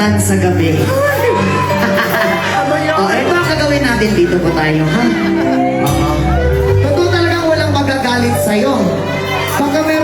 Pagsulatan sa gabi. O, ito ang gagawin natin. Dito po tayo, ha? Oo. Totoo talagang walang magagalit sa'yo. Pagka may